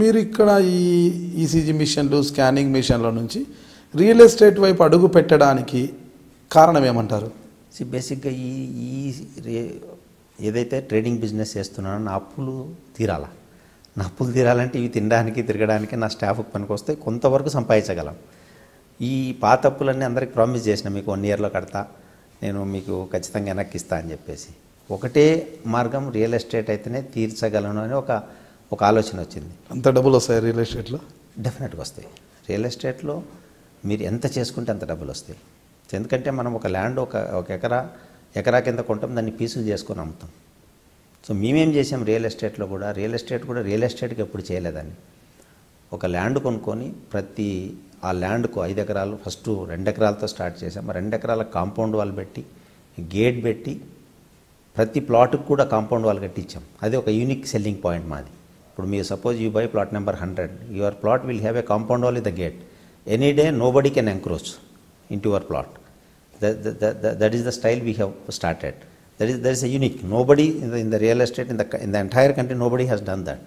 మీరు ఇక్కడ ఈ ఈసీజీ మిషన్లు స్కానింగ్ మిషన్ల నుంచి రియల్ ఎస్టేట్ వైపు అడుగు పెట్టడానికి కారణం ఏమంటారు? బేసిక్గా ఏదైతే ట్రేడింగ్ బిజినెస్ చేస్తున్నానో నా అప్పులు తీరాలా. నా అప్పులు తీరాలంటే ఇవి తినడానికి తిరగడానికి నా స్టాఫ్ పనికి వస్తే కొంతవరకు సంపాదించగలం. ఈ పాత అప్పులన్నీ అందరికి ప్రామిస్ చేసిన, మీకు 1 ఇయర్లో కడతా, నేను మీకు ఖచ్చితంగా వెనక్కి ఇస్తా అని చెప్పేసి. ఒకటే మార్గం రియల్ ఎస్టేట్ అయితేనే తీర్చగలను అని ఒక ఆలోచన వచ్చింది. అంత డబ్బులు వస్తాయి రియల్ ఎస్టేట్లో? డెఫినెట్గా వస్తాయి. రియల్ ఎస్టేట్లో మీరు ఎంత చేసుకుంటే అంత డబ్బులు వస్తాయి. ఎందుకంటే మనం ఒక ల్యాండ్ ఒక ఎకరా కింద కొంటాం, దాన్ని పీసులు చేసుకొని అమ్ముతాం. సో మేమేం చేసాం రియల్ ఎస్టేట్లో కూడా, రియల్ ఎస్టేట్కి ఎప్పుడు చేయలేదని. ఒక ల్యాండ్ కొనుక్కొని ఆ ల్యాండ్కు 5 ఎకరాలు, ఫస్ట్ 2 ఎకరాలతో స్టార్ట్ చేసాం. 2 ఎకరాల కాంపౌండ్ వాల్ పెట్టి, గేట్ పెట్టి, ప్రతి ప్లాట్కి కూడా కాంపౌండ్ వాల్ కట్టించాం. అది ఒక యూనిక్ సెల్లింగ్ పాయింట్ మాది. ఇప్పుడు మీరు suppose you by plot number 100, your plot will have a compound wall with the gate. Any day nobody can encroach into your plot. That is the style we have started. There is a unique. Nobody in the real estate in the entire country, nobody has done that.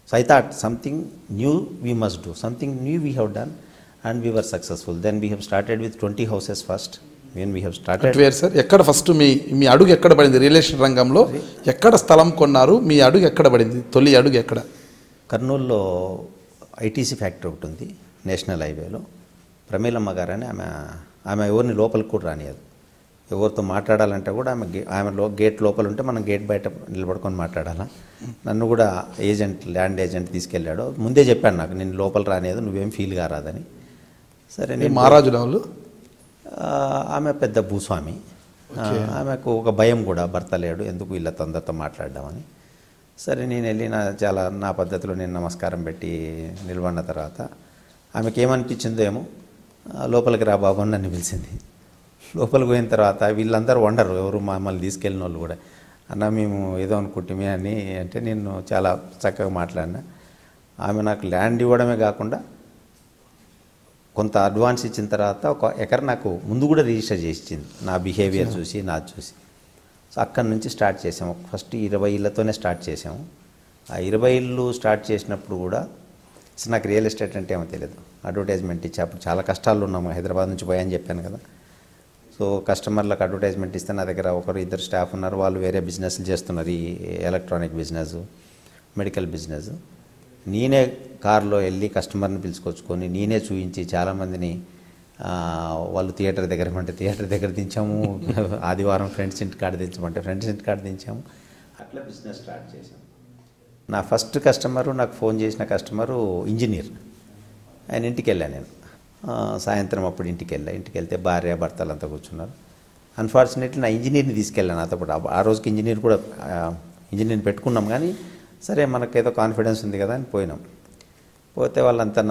So I thought something new we must do. Something new we have done, and we were successful. Then we have started with 20 houses first. When we have started. Where sir? ఎక్కడ first మీ అడుగు ఎక్కడ పడింది real estate రంగంలో? ఎక్కడ స్థలం కొన్నారు? మీ అడుగు ఎక్కడ పడింది? తొలి అడుగు ఎక్కడ? కర్నూలులో ఐటీసీ ఫ్యాక్టరీ ఒకటి ఉంది, నేషనల్ హైవేలో. ప్రమీలమ్మ గారు అని ఆమె ఎవరిని లోపలికి కూడా రానియదు. ఎవరితో మాట్లాడాలంటే కూడా ఆమె గేట్ లోపల ఉంటే మనం గేట్ బయట నిలబడుకొని మాట్లాడాలా. నన్ను కూడా ల్యాండ్ ఏజెంట్ తీసుకెళ్ళాడు. ముందే చెప్పాను నాకు, నేను లోపల రానియదు, నువ్వేం ఫీల్ కారాదని. సరే, నేను మహారాజు రావులు. ఆమె పెద్ద భూస్వామి. ఆమెకు ఒక భయం కూడా, భర్త లేడు, ఎందుకు వీళ్ళతో అందరితో మాట్లాడదామని. సరే, నేను వెళ్ళి నా పద్ధతిలో నేను నమస్కారం పెట్టి నిలబడిన తర్వాత ఆమెకి ఏమనిపించిందో ఏమో, లోపలికి రా బాబు అని నన్ను పిలిచింది. లోపలికి పోయిన తర్వాత వీళ్ళందరూ వండరు, ఎవరు మమ్మల్ని తీసుకెళ్ళిన వాళ్ళు కూడా. అన్న మేము ఏదో అనుకుంటుమే అని అంటే నేను చాలా చక్కగా మాట్లాడినా. ఆమె నాకు ల్యాండ్ ఇవ్వడమే కాకుండా కొంత అడ్వాన్స్ ఇచ్చిన తర్వాత 1 ఎకర్ నాకు ముందు కూడా రిజిస్టర్ చేసి ఇచ్చింది, నా బిహేవియర్ చూసి, నాది చూసి. సో అక్కడి నుంచి స్టార్ట్ చేసాము. ఫస్ట్ 20 ఇళ్ళతోనే స్టార్ట్ చేసాము. ఆ 20 ఇళ్ళు స్టార్ట్ చేసినప్పుడు కూడా అసలు నాకు రియల్ ఎస్టేట్ అంటే ఏమో తెలియదు. అడ్వర్టైజ్మెంట్ ఇచ్చి అప్పుడు చాలా కష్టాలు ఉన్నాము, హైదరాబాద్ నుంచి పోయాని చెప్పాను కదా. సో కస్టమర్లకు అడ్వర్టైజ్మెంట్ ఇస్తే నా దగ్గర 1-2 స్టాఫ్ ఉన్నారు, వాళ్ళు వేరే బిజినెస్లు చేస్తున్నారు, ఈ ఎలక్ట్రానిక్ బిజినెస్, మెడికల్ బిజినెస్. నేనే కారులో వెళ్ళి కస్టమర్ని పిలుచుకొచ్చుకొని నేనే చూపించి చాలామందిని, వాళ్ళు థియేటర్ దగ్గర దించాము, ఆదివారం ఫ్రెండ్స్ ఇంటి కాడ దించమంటే ఫ్రెండ్స్ ఇంటి కాడ దించాము. అట్లా బిజినెస్ స్టార్ట్ చేసాము. నా ఫస్ట్ కస్టమరు, నాకు ఫోన్ చేసిన కస్టమరు ఇంజనీర్. ఆయన ఇంటికి వెళ్ళాను నేను సాయంత్రం. అప్పుడు ఇంటికి వెళ్తే భార్య భర్తలు అంతా కూర్చున్నారు. అన్ఫార్చునేట్లీ నా ఇంజనీర్ని తీసుకెళ్ళాను నాతో పాటు. ఆ రోజుకి ఇంజనీర్ని పెట్టుకున్నాం, కానీ సరే మనకేదో కాన్ఫిడెన్స్ ఉంది కదా అని పోయినాం. పోతే వాళ్ళంతా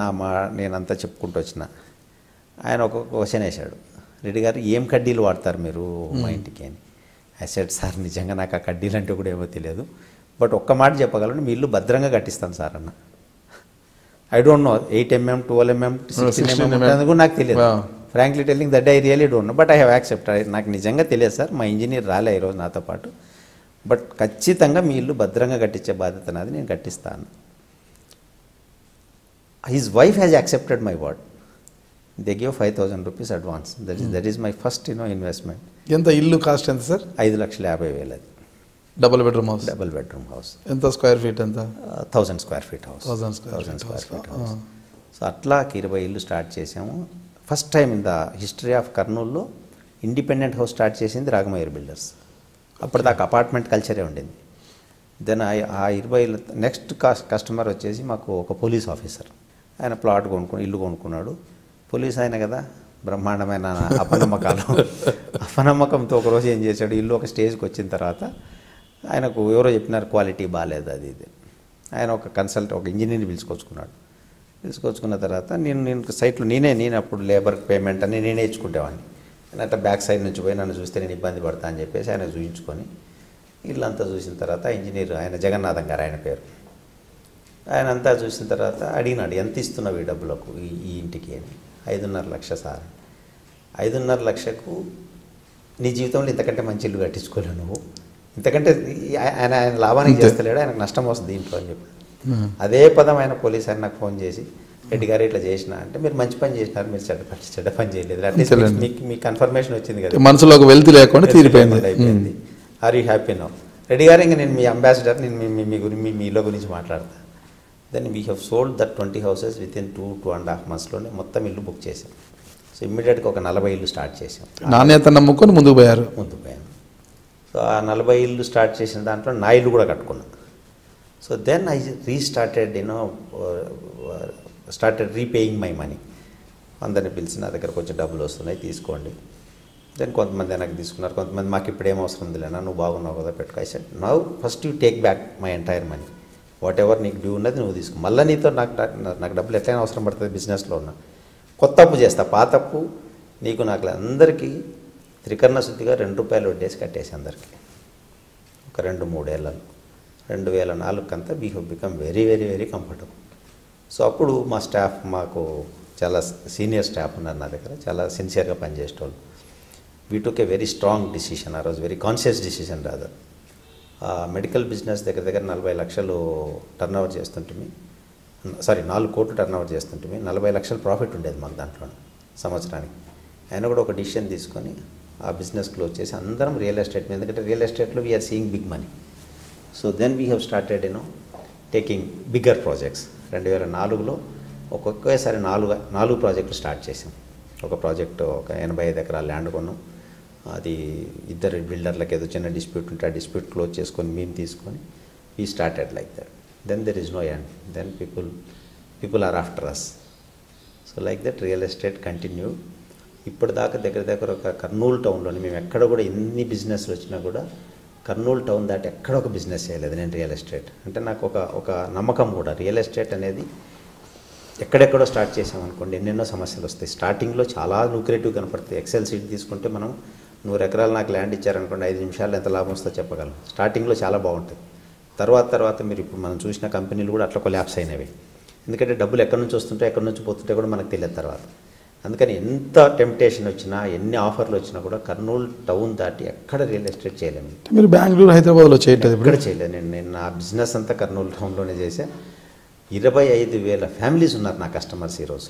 నేనంతా చెప్పుకుంటూ వచ్చిన. ఆయన ఒక క్వశ్చన్ వేశాడు, రెడ్డి గారు ఏం కడ్డీలు వాడతారు మీరు మా ఇంటికి అని. ఐ సెడ్, సార్ నిజంగా నాకు ఆ కడ్డీలు అంటే కూడా ఏమో తెలియదు, బట్ ఒక్క మాట చెప్పగలను, మీ ఇల్లు భద్రంగా కట్టిస్తాను సార్ అన్న. I don't know 8 mm, 12 mm, 16 mm కూడా నాకు తెలియదు. Frankly telling that I really don't know, but I have accepted. నాకు నిజంగా తెలియదు సార్, మా ఇంజనీర్ రాలే ఈరోజు నాతో పాటు, బట్ ఖచ్చితంగా మీ ఇల్లు భద్రంగా కట్టించే బాధ్యత నాది, నేను కట్టిస్తాను. His wife has accepted my word. They give 5,000 rupees advance. That is my first investment. ఎంత ఇల్లు కాస్ట్ ఎంత సార్? 5,50,000 అది. Double bedroom house. ఎంత స్క్వేర్ ఫీట్? ఎంత? 1000 square feet house. 1000 square feet house. So అట్లా 20 ఇల్లు స్టార్ట్ చేసాము. First time in the history of కర్నూలులో ఇండిపెండెంట్ హౌస్ స్టార్ట్ చేసింది రాఘమయ్య బిల్డర్స్. అప్పటిదాకా అపార్ట్మెంట్ కల్చరే ఉండింది. దెన్ ఆ 20 ఇల్లు నెక్స్ట్ కస్టమర్ వచ్చేసి మాకు ఒక పోలీస్ ఆఫీసర్. ఆయన ప్లాట్ ఇల్లు కొనుక్కున్నాడు. పోలీస్ ఆయన కదా, బ్రహ్మాండమైన అపనమ్మకంతో ఒకరోజు ఏం చేశాడు, ఇల్లు ఒక స్టేజ్కి వచ్చిన తర్వాత ఆయనకు ఎవరో చెప్పినారు క్వాలిటీ బాగాలేదు అది ఇది. ఆయన ఒక ఇంజనీర్ని పిలుచుకొచ్చుకున్న తర్వాత నేను సైట్లో నేనే అప్పుడు లేబర్ పేమెంట్ అని నేనే ఇచ్చుకుంటేవాడిని. అంటే బ్యాక్ సైడ్ నుంచి పోయి నన్ను చూస్తే నేను ఇబ్బంది పడతా అని చెప్పేసి ఆయన చూపించుకొని ఇల్లంతా చూసిన తర్వాత ఇంజనీర్ ఆయన జగన్నాథం గారు ఆయన పేరు. ఆయన అంతా చూసిన తర్వాత అడిగినాడు, ఎంత ఇస్తున్నావు ఈ డబ్బులకు ఈ ఇంటికి అని. 5.5 లక్షలు సార్. 5.5 లక్షకు నీ జీవితంలో ఇంతకంటే మంచి ఇల్లు కట్టించుకోలేవు నువ్వు, ఇంతకంటే ఆయన లాభానికి చేస్తలేడు, ఆయనకు నష్టం వస్తుంది దీంట్లో అని చెప్పి. అదే పదం ఆయన పోలీస్ ఆయన నాకు ఫోన్ చేసి, రెడ్డి గారు ఇట్లా చేసిన అంటే, మీరు మంచి పని చేసినారు, మీరు చెడ్డ పని చేయలేదు, అట్లీస్ట్ మీ కన్ఫర్మేషన్ వచ్చింది కదా, మనసులో ఒక వెల్త్ లేకుండా తీరిపోయింది. అయిపోయింది. Are you happy now? Reddy garu ఇంకా నేను మీ అంబాసిడర్, నేను మీ ఇల్లు గురించి మాట్లాడతా. Then we have sold that 20 houses within 2.5 monthsలోనే మొత్తం ఇల్లు బుక్ చేసాం. సో ఇమ్మీడియట్గా ఒక 40 ఇల్లు స్టార్ట్ చేసాం. నాణ్యత నమ్ముకొని ముందుకు పోయారు. సో ఆ 40 ఇల్లు స్టార్ట్ చేసిన దాంట్లో నా ఇల్లు కూడా కట్టుకున్నాను. So then I restarted started repaying my money. అందరిని పిలిచి, నా దగ్గర కొంచెం డబ్బులు వస్తున్నాయి తీసుకోండి. దెన్ కొంతమంది వెనక్కి తీసుకున్నారు, కొంతమంది మాకు ఇప్పుడు ఏం అవసరం ఉందిలేనా, నువ్వు బాగున్నావు కదా పెట్టుకో. I said now first you take back my entire money, what ever నీకు డ్యూ ఉన్నది నువ్వు తీసుకో. మళ్ళీ నీతో నాకు డబ్బులు ఎట్లయినా అవసరం పడుతుంది, బిజినెస్లో ఉన్నా. కొత్త అప్పు చేస్తా, పాత అప్పు నీకు నాకు అందరికీ త్రికరణ శుద్ధిగా ₹2 వడ్డేసి కట్టేసి అందరికీ ఒక 2-3 ఏళ్ళలో. 2004 కంతా we have become very very very comfortable. So అప్పుడు మా స్టాఫ్, మాకు చాలా సీనియర్ స్టాఫ్ ఉన్నారు నా దగ్గర, చాలా సిన్సియర్గా పనిచేసేవాళ్ళు. We took a very strong decision ఆ రోజు, వెరీ కాన్షియస్ డిసిషన్ రాదు. మెడికల్ బిజినెస్ దగ్గర 40 లక్షలు టర్న్ ఓవర్ చేస్తుంటుంది, 4 కోట్లు టర్న్ ఓవర్ చేస్తుంటుంది, 40 లక్షలు ప్రాఫిట్ ఉండేది మాకు దాంట్లో సంవత్సరానికి. ఆయన కూడా ఒక డిసిషన్ తీసుకొని ఆ బిజినెస్ క్లోజ్ చేసి అందరం రియల్ ఎస్టేట్ మీద, ఎందుకంటే రియల్ ఎస్టేట్లో we are seeing big money. So then we have started taking bigger projects. 2004లో ఒక్కొక్కసారి 4 ప్రాజెక్టులు స్టార్ట్ చేసాం. ఒక ప్రాజెక్టు ఒక 85 ఎకరాల ల్యాండ్ కొన్నాం. అది ఇద్దరు బిల్డర్లకు ఏదో చిన్న డిస్ప్యూట్ ఉంటే ఆ డిస్ప్యూట్ క్లోజ్ చేసుకొని మేము తీసుకొని we started like that. Then there is no end. Then people are after us. So like that real estate continue. ఇప్పటిదాకా దగ్గర ఒక కర్నూలు టౌన్లోని మేము ఎక్కడ కూడా ఎన్ని బిజినెస్లు వచ్చినా కూడా కర్నూలు టౌన్ దాటి ఎక్కడ ఒక బిజినెస్ చేయలేదు నేను రియల్ ఎస్టేట్. అంటే నాకు ఒక నమ్మకం కూడా, రియల్ ఎస్టేట్ అనేది ఎక్కడెక్కడో స్టార్ట్ చేసామనుకోండి ఎన్నెన్నో సమస్యలు వస్తాయి. స్టార్టింగ్లో చాలా లూక్రేటివ్ కనపడుతుంది. ఎక్సెల్ సీట్ తీసుకుంటే మనం 100 ఎకరాలు నాకు ల్యాండ్ ఇచ్చారనుకోండి 5 నిమిషాల్లో ఎంత లాభం వస్తుందో చెప్పగలం. స్టార్టింగ్లో చాలా బాగుంటుంది. తర్వాత మీరు ఇప్పుడు మనం చూసిన కంపెనీలు కూడా అట్లా కొలాప్స్ అయినవి. ఎందుకంటే డబ్బులు ఎక్కడి నుంచి వస్తుంటే ఎక్కడి నుంచి పోతుంటే కూడా మనకు తెలియదు తర్వాత. అందుకని ఎంత టెంప్టేషన్ వచ్చినా, ఎన్ని ఆఫర్లు వచ్చినా కూడా కర్నూలు టౌన్ దాటి ఎక్కడ రియల్ ఎస్టేట్ చేయలేము. మీరు బెంగళూరు, హైదరాబాద్లో చేయట్లేదు? ఎక్కడ చేయలేదు. నేను నా బిజినెస్ అంతా కర్నూలు టౌన్లోనే చేసా. 25,000 ఫ్యామిలీస్ ఉన్నారు నా కస్టమర్స్ ఈరోజు.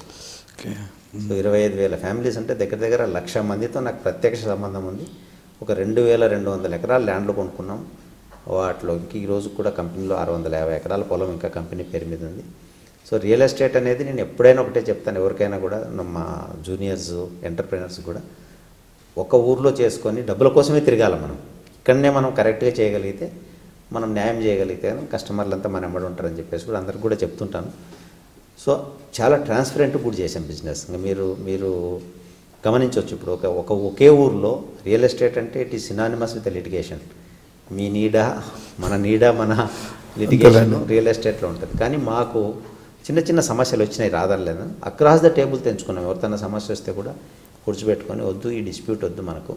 సో 25,000 ఫ్యామిలీస్ అంటే దగ్గర 1,00,000 మందితో నాకు ప్రత్యక్ష సంబంధం ఉంది. ఒక 2,200 ఎకరాల ల్యాండ్లు కొనుక్కున్నాం. వాటిలో ఈరోజు కూడా కంపెనీలో 650 ఎకరాల పొలం ఇంకా కంపెనీ పేరు మీద ఉంది. సో రియల్ ఎస్టేట్ అనేది నేను ఎప్పుడైనా ఒకటే చెప్తాను ఎవరికైనా కూడా, మా జూనియర్స్ ఎంటర్ప్రెనర్స్ కూడా, ఒక ఊర్లో చేసుకొని డబ్బుల కోసమే తిరగాలి మనం. ఇక్కడనే మనం కరెక్ట్గా చేయగలిగితే, మనం న్యాయం చేయగలిగితే కస్టమర్లంతా మన వెంబడి ఉంటారని చెప్పేసి కూడా అందరికి కూడా చెప్తుంటాను. సో చాలా ట్రాన్స్పరెంట్ కూడా చేసాం బిజినెస్. ఇంకా మీరు గమనించవచ్చు. ఇప్పుడు ఒకే ఊర్లో రియల్ ఎస్టేట్ అంటే it is synonymous with litigation. మీ మన లిటిగేషన్ రియల్ ఎస్టేట్లో ఉంటుంది. కానీ మాకు చిన్న సమస్యలు వచ్చినాయి, రాదనలేదు. అక్రాస్ ద టేబుల్ తెంచుకున్నాం. ఎవరితోన్నా సమస్య వస్తే కూడా కూర్చోబెట్టుకొని, వద్దు ఈ డిస్ప్యూట్ వద్దు మనకు,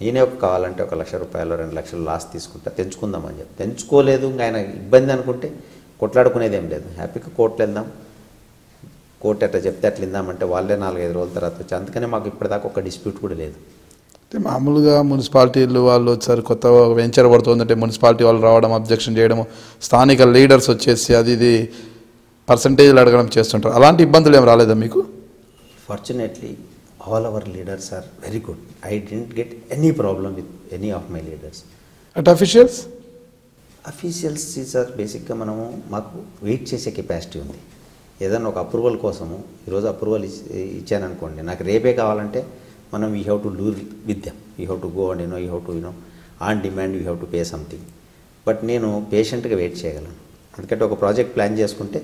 నేనే కావాలంటే ₹1,00,000 2 లక్షలు లాస్ తీసుకుంటా, తెంచుకుందామని చెప్పి. తెంచుకోలేదు, ఇంకా ఆయన ఇబ్బంది అనుకుంటే కొట్లాడుకునేది ఏం లేదు. హ్యాపీగా కోర్టులు వెళ్దాం, కోర్టు ఎట్లా చెప్తే అట్లా ఇందామంటే వాళ్ళే 4-5 రోజుల తర్వాత వచ్చి. అందుకనే మాకు ఇప్పటిదాకా ఒక డిస్ప్యూట్ కూడా లేదు. అంటే మామూలుగా మున్సిపాలిటీలు వాళ్ళు వచ్చారు, కొత్త వెంచర్ పడుతుందంటే మున్సిపాలిటీ వాళ్ళు రావడం, అబ్జెక్షన్ చేయడం, స్థానిక లీడర్స్ వచ్చేసి ఇది పర్సంటేజ్లు అడగడం చేస్తుంటారు. అలాంటి ఇబ్బందులు ఏం రాలేదా మీకు? Fortunately all our leaders are very good. I didn't get any problem with any of my leaders. At officials? Officials are basically మాకు వెయిట్ చేసే కెపాసిటీ ఉంది. ఏదైనా ఒక అప్రూవల్ కోసము ఈరోజు అప్రూవల్ ఇచ్చాను అనుకోండి, నాకు రేపే కావాలంటే మనం we have to do with them, we have to go and you have to on demand we have to pay something. But నేను పేషెంట్గా వెయిట్ చేయగలను. ఎందుకంటే ఒక ప్రాజెక్ట్ ప్లాన్ చేసుకుంటే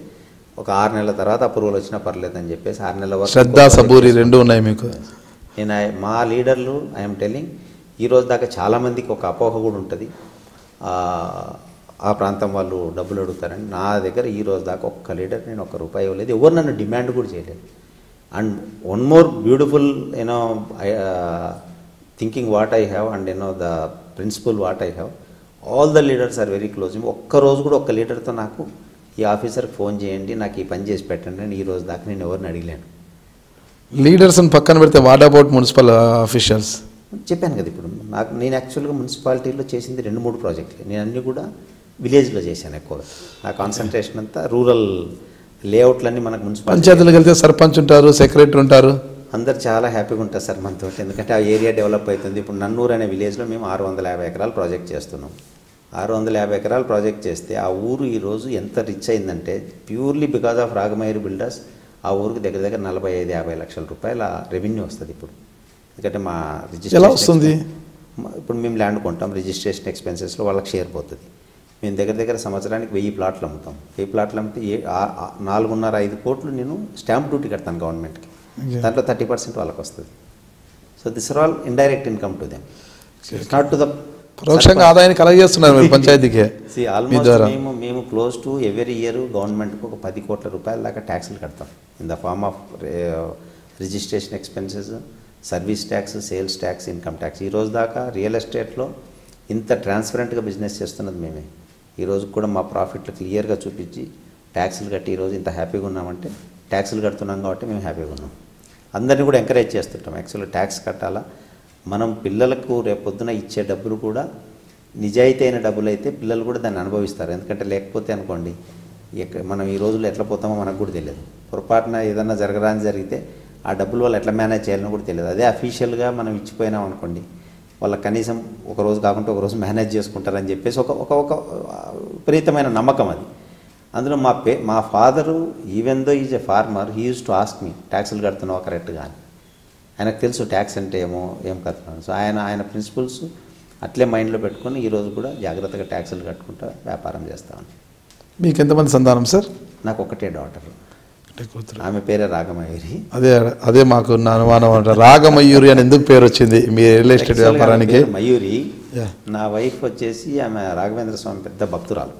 ఒక 6 నెలల తర్వాత అప్రూవల్ వచ్చినా పర్లేదని చెప్పేసి 6 నెలల వరకు శ్రద్ధ సబూరి రెండు ఉన్నాయి మీకు. నేను మా లీడర్లు ఐఎమ్ టెల్లింగ్, ఈరోజు దాకా చాలామందికి ఒక అపోహ కూడా ఉంటుంది, ఆ ప్రాంతం వాళ్ళు డబ్బులు అడుగుతారని. నా దగ్గర ఈరోజు దాకా ఒక్క లీడర్ నేను ₹1 ఇవ్వలేదు. ఎవరు నన్ను డిమాండ్ కూడా చేయలేదు. And one more beautiful thinking what I have and the principle what I have, all the leaders are very close. ఒక్కరోజు కూడా ఒక్క లీడర్తో నాకు ఈ ఆఫీసర్కి ఫోన్ చేయండి, నాకు ఈ పని చేసి పెట్టండి అని ఈరోజు దాకా నేను ఎవరిని అడిగలేను. లీడర్స్ని పక్కన పెడితే వాట్ అబౌట్ మున్సిపల్ ఆఫీషియల్స్? చెప్పాను కదా ఇప్పుడు, నేను యాక్చువల్గా మున్సిపాలిటీలో చేసింది 2-3 ప్రాజెక్టులు. నేను అన్నీ కూడా విలేజ్లో చేశాను ఎక్కువగా. నా కాన్సన్ట్రేషన్ అంతా రూరల్ లేఅవుట్లన్నీ మనకు మున్సిపాలిటీ పంచాయతీలకు వెళ్తే సర్పంచ్ ఉంటారు, సెక్రటరీ ఉంటారు, అందరు చాలా హ్యాపీగా ఉంటారు సార్ మనతో. ఎందుకంటే ఆ ఏరియా డెవలప్ అవుతుంది. ఇప్పుడు నన్నూరు అనే విలేజ్లో మేము 650 ఎకరాలు ప్రాజెక్ట్ చేస్తున్నాం. 650 ఎకరాలు ప్రాజెక్ట్ చేస్తే ఆ ఊరు ఈరోజు ఎంత రిచ్ అయిందంటే purely because of Ragamayuri builders ఆ ఊరికి దగ్గర దగ్గర 45-50 లక్షల రూపాయల రెవెన్యూ వస్తుంది ఇప్పుడు. ఎందుకంటే మా ఎలా వస్తుంది? ఇప్పుడు మేము ల్యాండ్ కొంటాం, రిజిస్ట్రేషన్ ఎక్స్పెన్సెస్లో వాళ్ళకి షేర్ పోతుంది. మేము దగ్గర దగ్గర సంవత్సరానికి 1000 ప్లాట్లు అమ్ముతాం. 1000 ప్లాట్లు అమ్మితే 4.5 కోట్లు నేను స్టాంప్ డ్యూటీ కడతాను గవర్నమెంట్కి. దాంట్లో 30% వాళ్ళకి వస్తుంది. So this are all indirect income to them, not to the పరోక్షంగా ఆదాయాన్ని కలగజేస్తున్నారు మీరు పంచాయతీకి. ఆల్మోస్ట్ మేము క్లోజ్ టు ఎవ్రీ ఇయర్ గవర్నమెంట్కి ఒక 10 కోట్ల రూపాయల దాకా ట్యాక్స్లు కడతాం in the form of registration expenses, service tax, sales tax, income tax. ఈరోజు దాకా రియల్ ఎస్టేట్లో ఇంత ట్రాన్స్పరెంట్గా బిజినెస్ చేస్తున్నది మేమే. ఈరోజు కూడా మా ప్రాఫిట్లు క్లియర్గా చూపించి ట్యాక్సులు కట్టి ఈరోజు ఇంత హ్యాపీగా ఉన్నామంటే ట్యాక్సులు కడుతున్నాం కాబట్టి మేము హ్యాపీగా ఉన్నాం. అందరినీ కూడా ఎంకరేజ్ చేస్తుంటాం. యాక్చువల్గా ట్యాక్స్ కట్టాలా, మనం పిల్లలకు రేపొద్దున ఇచ్చే డబ్బులు కూడా నిజాయితీ అయిన డబ్బులు అయితే పిల్లలు కూడా దాన్ని అనుభవిస్తారు. ఎందుకంటే లేకపోతే అనుకోండి మనం ఈ రోజుల్లో ఎట్లా పోతామో మనకు కూడా తెలియదు. పొరపాటున ఏదన్నా జరగరాని జరిగితే ఆ డబ్బులు వాళ్ళు ఎట్లా మేనేజ్ చేయాలని కూడా తెలియదు. అదే అఫీషియల్గా మనం ఇచ్చిపోయినాం అనుకోండి వాళ్ళ కనీసం ఒక రోజు కాకుండా ఒక రోజు మేనేజ్ చేసుకుంటారని చెప్పేసి ఒక విపరీతమైన నమ్మకం అది. అందులో మా father even though is a farmer, he use to ask me ట్యాక్సులు కడుతున్నావు కరెక్ట్గా అని. ఆయనకు తెలుసు ట్యాక్స్ అంటే ఏం కడుతున్నాను. సో ఆయన ప్రిన్సిపల్స్ అట్లే మైండ్లో పెట్టుకొని ఈరోజు కూడా జాగ్రత్తగా ట్యాక్సులు కట్టుకుంటూ వ్యాపారం చేస్తాను. మీకు ఎంతమంది సంతానం సార్? నాకు ఒకటే డాటర్, ఆమె పేరే రాగమయూరి. అదే మాకు అనుమానం అంటారు, రాగమయూరి అని ఎందుకు పేరు వచ్చింది మీ రియల్ ఎస్టేట్ వ్యాపారానికి? మయూరి, నా వైఫ్ వచ్చేసి ఆమె రాఘవేంద్ర స్వామి పెద్ద భక్తురాలు,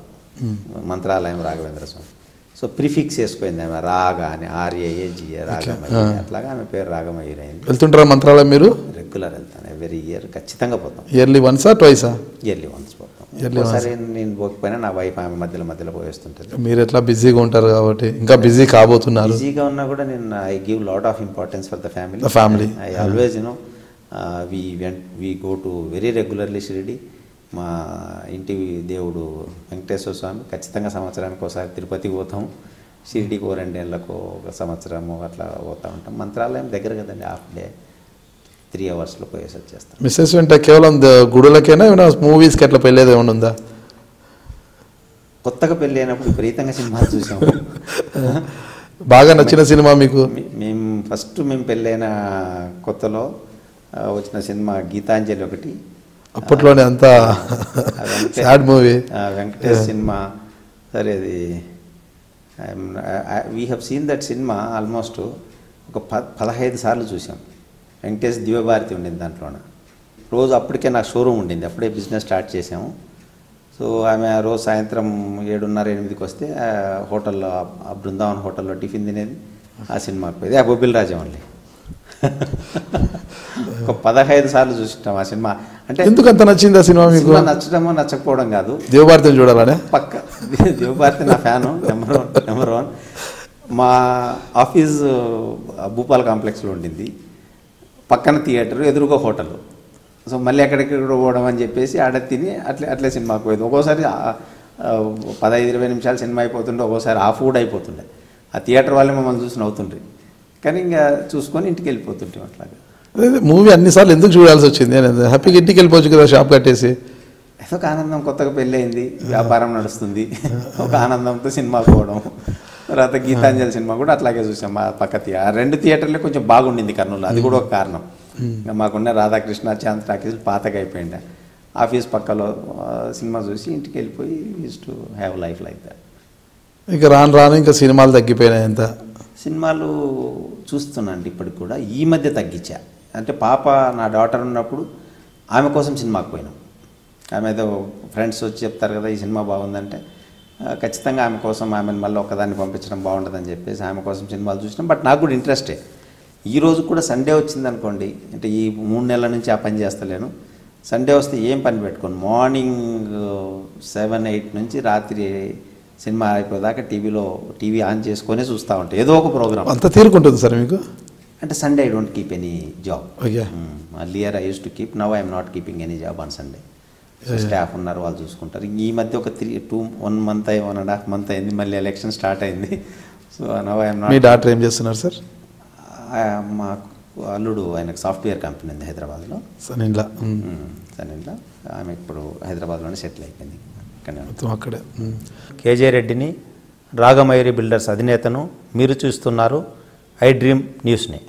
మంత్రాలయం రాఘవేంద్ర స్వామి. సో ప్రిఫిక్స్ వేసుకుంది ఆమె రాగా అని, RAAGA రాగమయూరి. అట్లాగా ఆమె పేరు రాగమయూరి అయింది. వెళ్తుంటారా మంత్రాలయం మీరు? రెగ్యులర్ వెళ్తాను, ఎవ్రీ ఇయర్ ఖచ్చితంగా పోతాం. ఇయర్లీ వన్సా ట్వైసా? ఇయర్లీ వన్స్ పోతాం. ఒకసారి నేను పోకపోయినా నా వైఫ్ ఆమె మధ్యలో పోయేస్తుంటుంది. మీరు ఎట్లా బిజీగా ఉంటారు కాబట్టి ఇంకా బిజీ కాబోతున్నారు. బిజీగా ఉన్నా కూడా నేను I give lot of importance for the family. I always we go to very regularly Shirdi. మా ఇంటి దేవుడు వెంకటేశ్వర స్వామి, ఖచ్చితంగా సంవత్సరానికి ఒకసారి తిరుపతికి పోతాము. షిరిడికి 2 ఏళ్ళకు ఒక సంవత్సరము అట్లా పోతూ ఉంటాం. మంత్రాలయం దగ్గర కదండి, హాఫ్ డే 3 అవర్స్లో పోయేసి వచ్చేస్తాం. మిస్సెస్ వెంట కేవలం గుడులకైనా ఏమైనా మూవీస్కి అట్లా పెళ్ళేది ఏమైనా ఉందా? కొత్తగా పెళ్ళి అయినప్పుడు విపరీతంగా సినిమాలు చూసాము. బాగా నచ్చిన సినిమా మీకు? మేము పెళ్ళైన కొత్తలో వచ్చిన సినిమా గీతాంజలి ఒకటి. అప్పట్లోనే అంతా సాడ్ మూవీ. వెంకటేష్ సినిమా. సరే, అది we have seen that cinema almost ఒక 15 సార్లు చూసాం. వెంకటేష్ దివ్యభారతి ఉండింది దాంట్లోన. రోజు అప్పటికే నాకు షోరూమ్ ఉండింది, అప్పుడే బిజినెస్ స్టార్ట్ చేసాము. సో ఆమె రోజు సాయంత్రం 7:30-8కి వస్తే హోటల్లో, బృందావన్ హోటల్లో టిఫిన్ తినేది, ఆ సినిమాకి పోయేది. ఆ బొబ్బిల్ రాజం అండి. ఒక 15 సార్లు చూసినాం ఆ సినిమా. అంటే ఎందుకు అంత నచ్చింది ఆ సినిమా మీకు? నచ్చడమో నచ్చకపోవడం కాదు, దివ్యభారతిని చూడాలనే పక్క. దివ్యభారతి నా ఫ్యాను నెంబర్ 1. మా ఆఫీస్ భూపాల్ కాంప్లెక్స్లో ఉండింది, పక్కన థియేటర్, ఎదురుగా హోటల్. సో మళ్ళీ ఎక్కడెక్కడ పోవడం అని చెప్పేసి ఆడ తిని అట్లే సినిమాకి పోయేది. ఒక్కోసారి 15-20 నిమిషాలు సినిమా అయిపోతుండే, ఒక్కోసారి హాఫ్ కూడా అయిపోతుండే. ఆ థియేటర్ వాళ్ళే మమ్మల్ని చూసి నవ్వుతుండ్రి, కానీ ఇంకా చూసుకొని ఇంటికి వెళ్ళిపోతుంటాం. అట్లాగా మూవీ అన్నిసార్లు ఎందుకు చూడాల్సి వచ్చింది? హ్యాపీగా ఇంటికి వెళ్ళిపోవచ్చు కదా షాప్ కట్టేసి. ఏదో ఒక ఆనందం, కొత్తగా పెళ్ళి అయింది, వ్యాపారం నడుస్తుంది, ఒక ఆనందంతో సినిమాకి పోవడం. తర్వాత గీతాంజలి సినిమా కూడా అట్లాగే చూసాం. మా పక్క 2 థియేటర్లే కొంచెం బాగుండింది కర్నూలు, అది కూడా ఒక కారణం. ఇంకా మాకున్న రాధాకృష్ణ, చాంద్ టాకీస్ పాతగా అయిపోయింది. ఆఫీస్ పక్కలో సినిమా చూసి ఇంటికి వెళ్ళిపోయి use to have life like that. ఇక రాను ఇంకా సినిమాలు తగ్గిపోయినాయి. ఎంత సినిమాలు చూస్తున్నాండి ఇప్పటికి కూడా. ఈ మధ్య తగ్గించా. అంటే పాప, నా డాటర్ ఉన్నప్పుడు ఆమె కోసం సినిమాకి పోయినాం. ఆమె ఏదో ఫ్రెండ్స్ వచ్చి చెప్తారు కదా ఈ సినిమా బాగుందంటే, ఖచ్చితంగా ఆమె కోసం ఆమెను మళ్ళీ ఒక్కదాన్ని పంపించడం బాగుంటుందని చెప్పేసి ఆమె కోసం సినిమాలు చూసినాం. బట్ నాకు కూడా ఇంట్రెస్టే. ఈరోజు కూడా సండే వచ్చిందనుకోండి, అంటే ఈ 3 నెలల నుంచి ఆ పని చేస్తలేను. సండే వస్తే ఏం పని పెట్టుకోను, మార్నింగ్ 7-8 నుంచి రాత్రి సినిమా అయిపోదాకా టీవీ ఆన్ చేసుకొని చూస్తూ ఉంటాయి, ఏదో ఒక ప్రోగ్రామ్. అంత తీరుకుంటుంది సార్ మీకు? అంటే Sunday I don't keep any job. Okay. Earlier I use to keep, now I'm not keeping any job on Sunday. Staff ఉన్నారు, వాళ్ళు చూసుకుంటారు. ఈ మధ్య ఒక 1 month 1.5 month అయింది, మళ్ళీ ఎలక్షన్ స్టార్ట్ అయింది. So now I'm me doctor ఏం చేస్తున్నారు సార్? మా అల్లుడు ఆయనకు సాఫ్ట్వేర్ కంపెనీ ఉంది హైదరాబాద్లో, సనిన్లా. సనిన్లా. ఆమె ఇప్పుడు హైదరాబాద్లోనే సెటిల్ అయిపోయింది. అక్కడే. కేజే రెడ్డిని, రాగమయూరి బిల్డర్స్ అధినేతను మీరు చూస్తున్నారు ఐ డ్రీమ్ న్యూస్ని.